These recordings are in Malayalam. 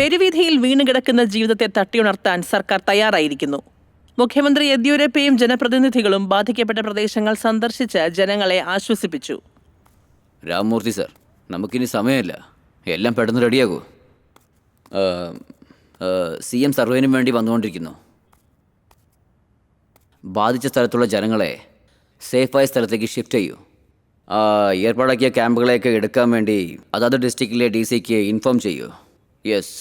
തെരുവീഥിയിൽ വീണുകിടക്കുന്ന ജീവിതത്തെ തട്ടിയുണർത്താൻ സർക്കാർ തയ്യാറായിരിക്കുന്നു. മുഖ്യമന്ത്രി യെദ്യൂരപ്പയും ജനപ്രതിനിധികളും ബാധിക്കപ്പെട്ട പ്രദേശങ്ങൾ സന്ദർശിച്ച് ജനങ്ങളെ ആശ്വസിപ്പിച്ചു. രാമമൂർത്തി സർ, നമുക്കിനി സമയമില്ല, എല്ലാം പെട്ടെന്ന് റെഡിയാകൂ. CM സർവേനും വേണ്ടി വന്നുകൊണ്ടിരിക്കുന്നു. ബാധിച്ച സ്ഥലത്തുള്ള ജനങ്ങളെ സേഫായ സ്ഥലത്തേക്ക് ഷിഫ്റ്റ് ചെയ്യൂ. ഏർപ്പാടാക്കിയ ക്യാമ്പുകളെയൊക്കെ എടുക്കാൻ വേണ്ടി അതാത് ഡിസ്ട്രിക്റ്റിലെ DCക്ക് ഇൻഫോം ചെയ്യൂ. യെസ്.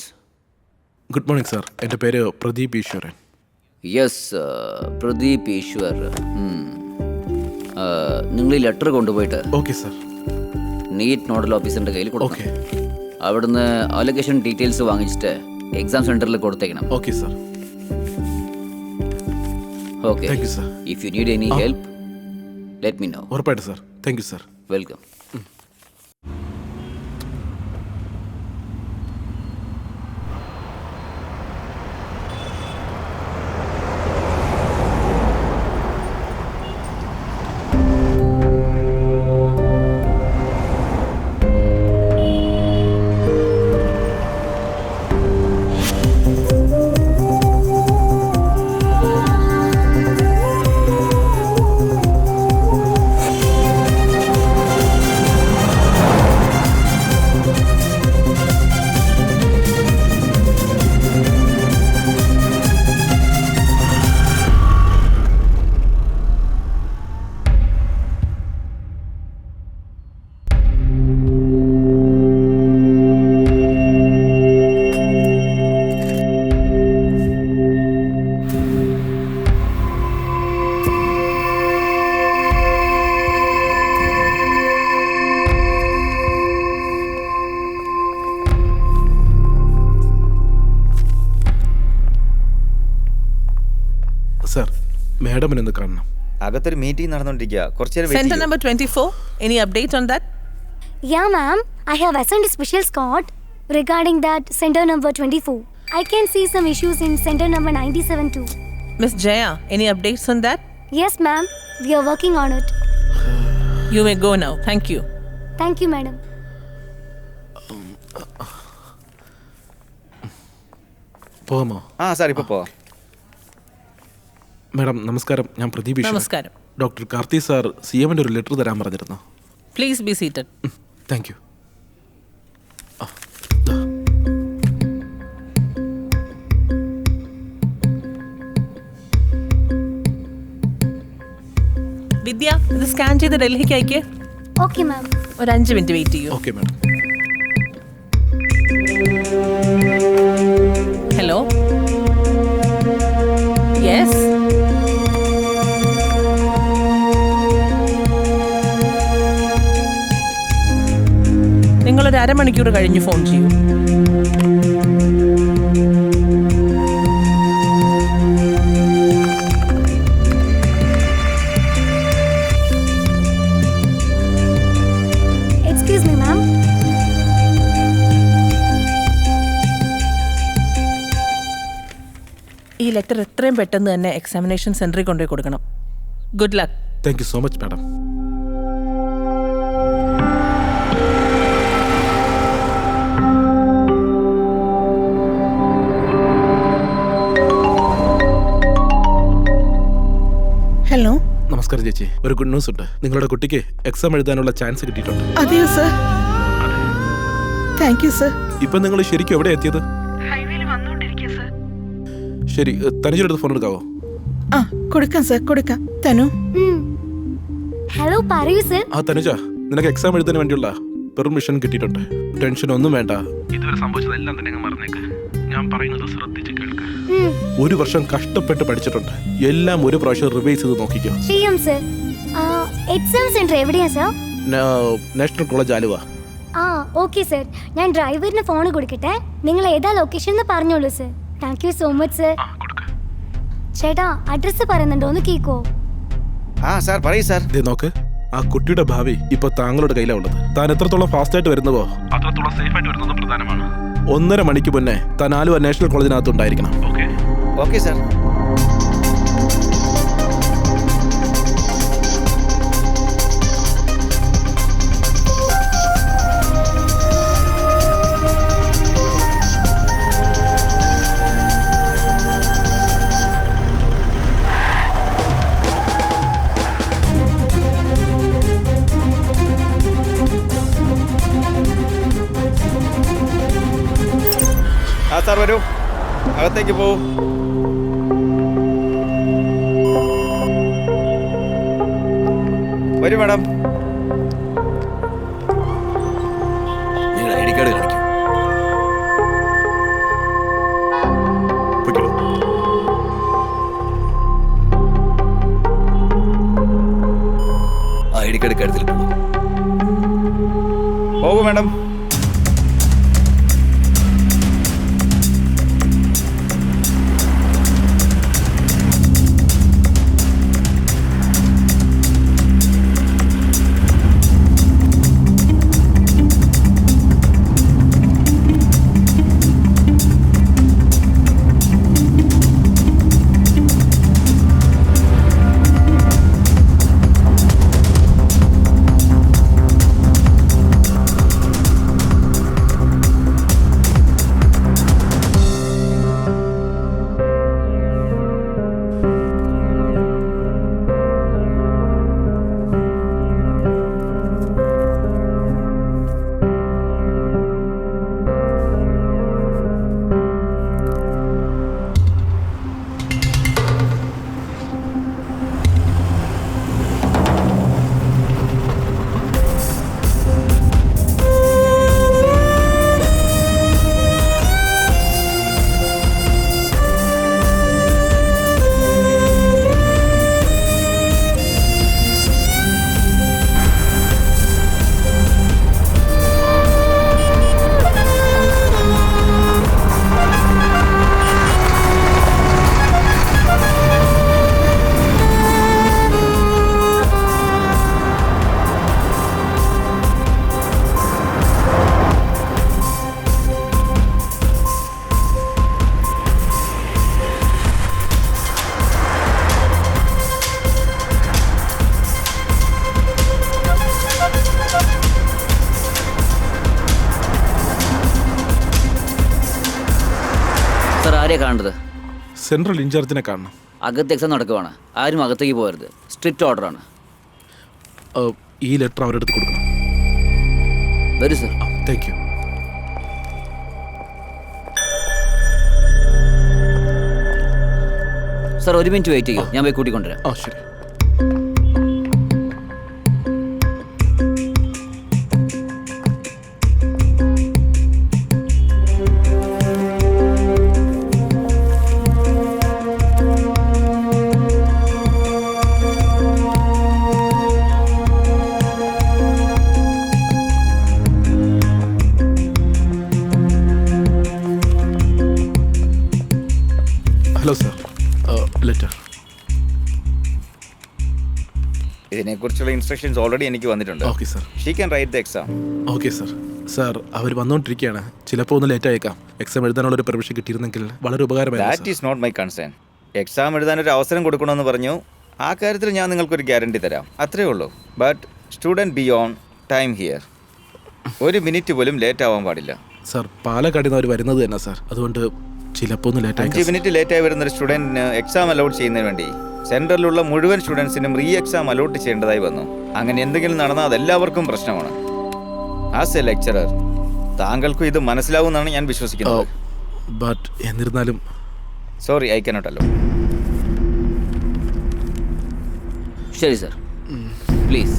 ഗുഡ് മോർണിംഗ് സാർ, എൻ്റെ പേര് പ്രദീപ് ഈശ്വരൻ. യെസ്, പ്രദീപ് ഈശ്വർ. നിങ്ങൾ ഈ ലെറ്റർ കൊണ്ടുപോയിട്ട് ഓക്കെ സാർ. നീറ്റ് നോഡൽ ഓഫീസറിൻ്റെ കയ്യിൽ കൊടുക്കണം. അവിടുന്ന് അലൊക്കേഷൻ ഡീറ്റെയിൽസ് വാങ്ങിച്ചിട്ട് എക്സാം സെൻറ്ററിൽ കൊടുത്തേക്കണം. Okay sir. Okay, thank you sir. If you need any help let me know. ഉറപ്പായിട്ട് സാർ. Thank you sir. Welcome. Sir, മാഡമിനെന്ന് കാണണം. അകത്തൊരു മീറ്റിംഗ് നടന്നുകൊണ്ടിരിക്കുക. കുറച്ച് നേരം Center number 24. Any update on that? Yeah, ma'am. I have assigned a special squad regarding that center number 24. I can see some issues in center number 97 too. Miss Jaya, any updates on that? Yes, ma'am. We are working on it. You may go now. Thank you. Thank you, madam. പോകാമോ? സാർ ഇപ്പോൾ പോവാം. മാഡം നമസ്കാരം, ഞാൻ പ്രദീപ് ഈശ്വരൻ. നമസ്കാരം. ഡോക്ടർ കാർത്തി സാർ CMൻ്റെ ഒരു ലെറ്റർ തരാൻ പറഞ്ഞിരുന്നു. Please be seated. Thank you. Vidya, ഇത് സ്കാൻ ചെയ്ത് ഡൽഹിക്ക് അയക്കേ. Okay, ma'am. ഒരു 5 മിനിറ്റ് വെയിറ്റ് ചെയ്യൂ. Okay madam. ഹലോ. യെസ്. നിങ്ങളൊരു അരമണിക്കൂർ കഴിഞ്ഞ് ഫോൺ ചെയ്യൂ. Excuse me, ma'am. ഈ ലെറ്റർ എത്രയും പെട്ടെന്ന് തന്നെ എക്സാമിനേഷൻ സെന്ററിൽ കൊണ്ടുപോയി കൊടുക്കണം. Good luck. Thank you so much madam. Hello. നമസ്കാരം ചേച്ചി, ഒരു ഗുഡ് ന്യൂസ് ഉണ്ട്. നിങ്ങളുടെ കുട്ടിക്ക് എക്സാം എഴുതാനുള്ള ചാൻസ് കിട്ടിയിട്ടുണ്ട്. അതെയോ സർ? Thank you sir. ഇപ്പൊ നിങ്ങൾ ശരിക്കും എവിടെ എത്തിയത്? ശരി, തനുജയുടെ അടുത്ത് ഫോൺ എടുക്കാവോ? കൊടുക്കാം സർ, കൊടുക്കാം. തനു. ഹലോ, പറയൂ സർ. തനുജ, നിനക്ക് എക്സാം എഴുതാൻ വേണ്ടിയുള്ള പെർമിഷൻ കിട്ടിയിട്ടുണ്ട്. ടെൻഷൻ ഒന്നും വേണ്ട. ഇതുവരെ സംഭവിച്ചതെല്ലാം തന്നെ മറന്നേക്ക്. ഞാൻ പറയുന്നത് ശ്രദ്ധിച്ച് കേൾക്ക. 1 വർഷം കഷ്ടപ്പെട്ട് പഠിച്ചിട്ടുണ്ട്. എല്ലാം ഒരു പ്രാവശ്യം റിവൈസ് ചെയ്ത് നോക്കിക്കോ. ചെയ്യാം സർ. എക്സാം സെന്റർ എവിടെയാ sir? National college Aluva. Okay sir. ഞാൻ ഡ്രൈവറിന് ഫോൺ കൊടുക്കട്ടെ. നിങ്ങൾ ഏതാ ലൊക്കേഷൻ എന്ന് പറഞ്ഞോളൂ sir. Thank you so much sir. ചേട്ടാ, അഡ്രസ് പറയുന്നുണ്ടോ, ഒന്ന് കേക്കോ? സാർ പറയൂ സാർ. നോക്ക്, ആ കുട്ടിയുടെ ഭാവി ഇപ്പൊ താങ്കളുടെ കയ്യിലാണ് ഉള്ളത്. താൻ എത്രത്തോളം ഫാസ്റ്റ് ആയിട്ട് വരുന്നുവോ അത്രത്തോളം സേഫ് ആയിട്ട് വരുന്നത് പ്രധാനമാണ്. 1.5 മണിക്ക് മുന്നേ താൻ ആലുവ നാഷണൽ കോളേജിനകത്ത് ഉണ്ടായിരിക്കണം. Okay sir. സാർ വരൂ, അകത്തേക്ക് പോവൂ. വരൂ മാഡം. നിങ്ങൾ ഐ ഡി കാർഡ് കാണിക്കും. പൊയ്ക്കോളൂ. ആ ഐ ഡി കാർഡ് കരുത്തിൽ പോകൂ മാഡം. സാർ ആരെയാ കാണേണ്ടത്? സെൻട്രൽ ഇൻചാർജിനെ കാണണം. അകത്ത് എക്സാം നടക്കുവാണ്, ആരും അകത്തേക്ക് പോകരുത്. സ്ട്രിക്റ്റ് ഓർഡറാണ്. ഈ ലെറ്റർ അവരുടെ അടുത്ത് കൊടുക്കണം. വരൂ സർ. Thank you. സാർ ഒരു മിനിറ്റ് വെയിറ്റ് ചെയ്യൂ, ഞാൻ പോയി കൂട്ടിക്കൊണ്ടുവരാം. ആ ശരി. Hello sir, letter. ഇതിനെക്കുറിച്ചുള്ള ഇൻസ്ട്രക്ഷൻസ് ഓൾറെഡി എനിക്ക് വന്നിട്ടുണ്ട്. Okay sir. She can write the exam. Okay sir. Sir അവർ വന്നുകൊണ്ടിരിക്കുകയാണ്, ചിലപ്പോൾ ഒന്ന് ലേറ്റ് ആയേക്കാം. എക്സാം എഴുതാനുള്ളൊരു പെർമിഷൻ കിട്ടിയിരുന്നെങ്കിൽ വളരെ ഉപകാരമായിരുന്നു. That is not my concern. Exam എഴുതാനൊരു അവസരം കൊടുക്കണമെന്ന് പറഞ്ഞു. ആ കാര്യത്തിൽ ഞാൻ നിങ്ങൾക്കൊരു ഗ്യാരണ്ടി തരാം, അത്രേ ഉള്ളൂ. But student B on time here. ഒരു മിനിറ്റ് പോലും ലേറ്റ് ആവാൻ പാടില്ല. സാർ പാലക്കാടിൽ നിന്ന് അവർ വരുന്നത് തന്നെ സാർ, അതുകൊണ്ട് ചിലപ്പോൾ ഒന്ന് ലേറ്റ് 5 ആയി. മിനിറ്റ് ലേറ്റായി വരുന്നൊരു സ്റ്റുഡൻറ്റിന് എക്സാം അലോട്ട് ചെയ്യുന്നതിന് വേണ്ടി സെൻറ്ററിലുള്ള മുഴുവൻ സ്റ്റുഡൻസിനും റീ എക്സാം അലോട്ട് ചെയ്യേണ്ടതായി വന്നു. അങ്ങനെ എന്തെങ്കിലും നടന്നാൽ അതെല്ലാവർക്കും പ്രശ്നമാണ്. ആസ് എ ലെക്ചറർ താങ്കൾക്കും ഇത് മനസ്സിലാവുമെന്നാണ് ഞാൻ വിശ്വസിക്കുന്നത്. ബട്ട് എന്നിരുന്നാലും സോറി, ഐ കനോട്ട് അലോ. ശരി സർ, പ്ലീസ്.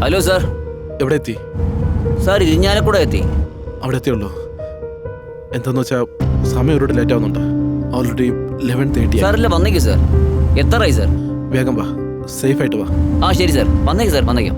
Hello sir. എവിടെ എത്തി? സാർ ഇരിഞ്ഞാലക്കുട എത്തി. അവിടെ എത്തിയുള്ളൂ. എന്താന്ന് വെച്ചാൽ സമയം ഒരുപാട് ലേറ്റ് ആവുന്നുണ്ട്. ഓൾറെഡി 11:30. സാറില്ല, വന്നേക്കും സാർ. എത്രയായി സാർ? വേഗം വാ, സേഫ് ആയിട്ട് വാ. ആ ശരി സാർ, വന്നേക്കും സാർ, വന്നേക്കും.